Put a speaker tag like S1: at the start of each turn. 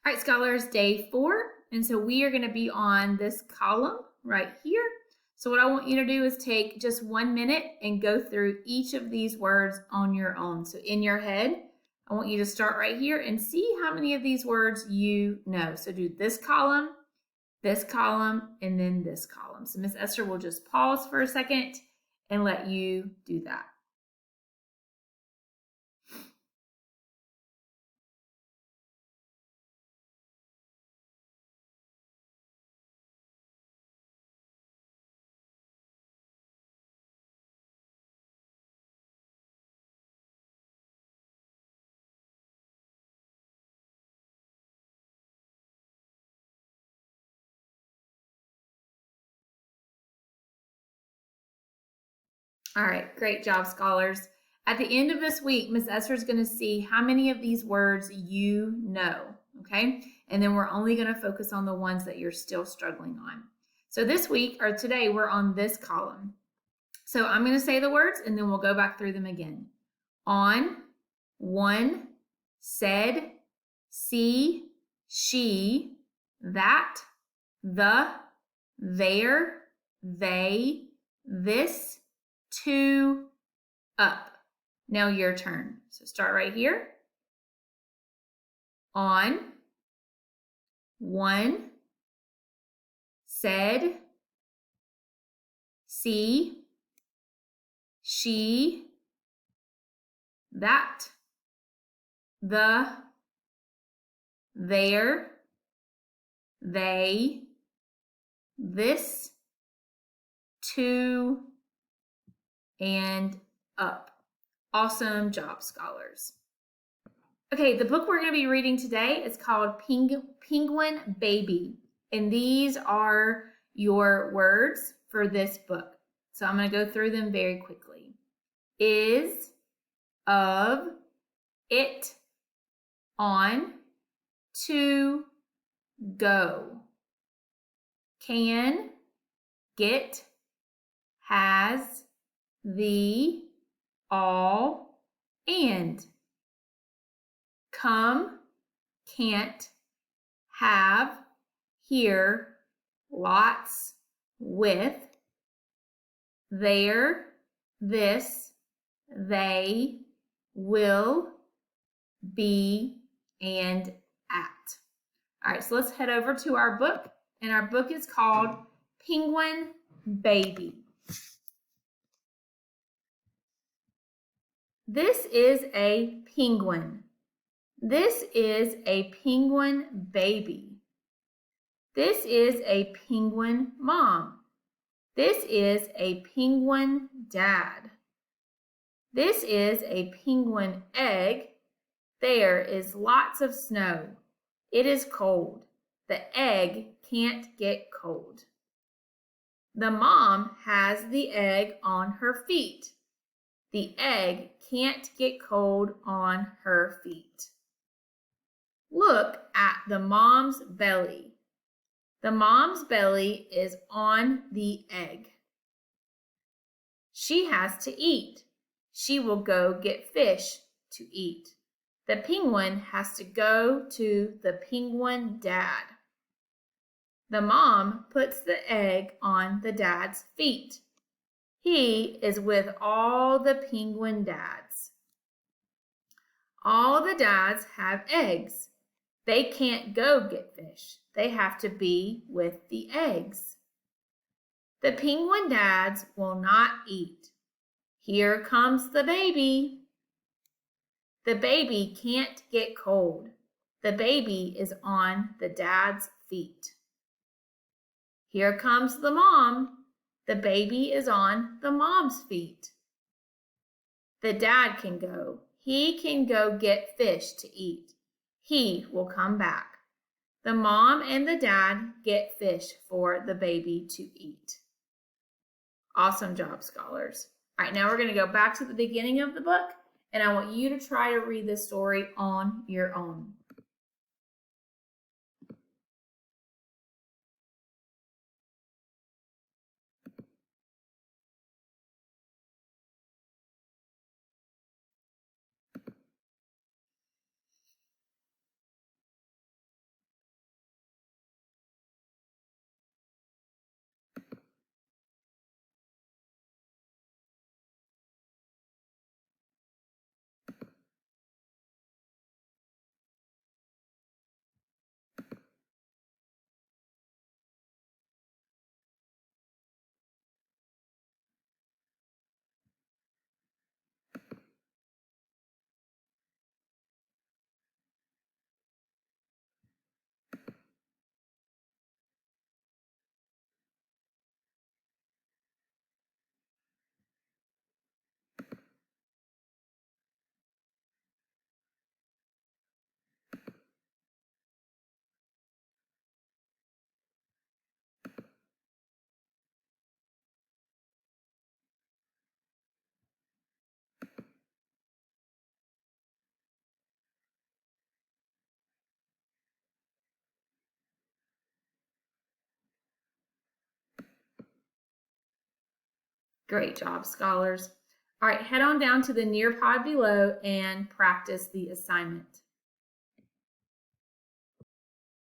S1: All right, scholars, day 4. And so we are going to be on this column right here. So what I want you to do is take just 1 minute and go through each of these words on your own. So in your head, I want you to start right here and see how many of these words you know. So do this column, and then this column. So Miss Esther will just pause for a second and let you do that. All right, great job, scholars. At the end of this week, Miss Esther is going to see how many of these words you know, okay? And then we're only going to focus on the ones that you're still struggling on. So this week, or today, we're on this column. So I'm going to say the words, and then we'll go back through them again. On, one, said, see, she, that, the, there, they, this, to, up. Now your turn. So start right here. On, one, said, see, she, that, the, there, they, this, to, and up. Awesome job, scholars. Okay, the book we're going to be reading today is called Penguin Baby, and these are your words for this book. So I'm going to go through them very quickly. Is, of, it, on, to, go. Can, get, has, the, all, and. Come, can't, have, here, lots, with, there, this, they, will, be, and at. All right, so let's head over to our book, and our book is called Penguin Baby. This is a penguin. This is a penguin baby. This is a penguin mom. This is a penguin dad. This is a penguin egg. There is lots of snow. It is cold. The egg can't get cold. The mom has the egg on her feet. The egg can't get cold on her feet. Look at the mom's belly. The mom's belly is on the egg. She has to eat. She will go get fish to eat. The penguin has to go to the penguin dad. The mom puts the egg on the dad's feet. He is with all the penguin dads. All the dads have eggs. They can't go get fish. They have to be with the eggs. The penguin dads will not eat. Here comes the baby. The baby can't get cold. The baby is on the dad's feet. Here comes the mom. The baby is on the mom's feet. The dad can go. He can go get fish to eat. He will come back. The mom and the dad get fish for the baby to eat. Awesome job, scholars. All right, now we're going to go back to the beginning of the book, and I want you to try to read this story on your own. Great job, scholars. All right, head on down to the Nearpod below and practice the assignment.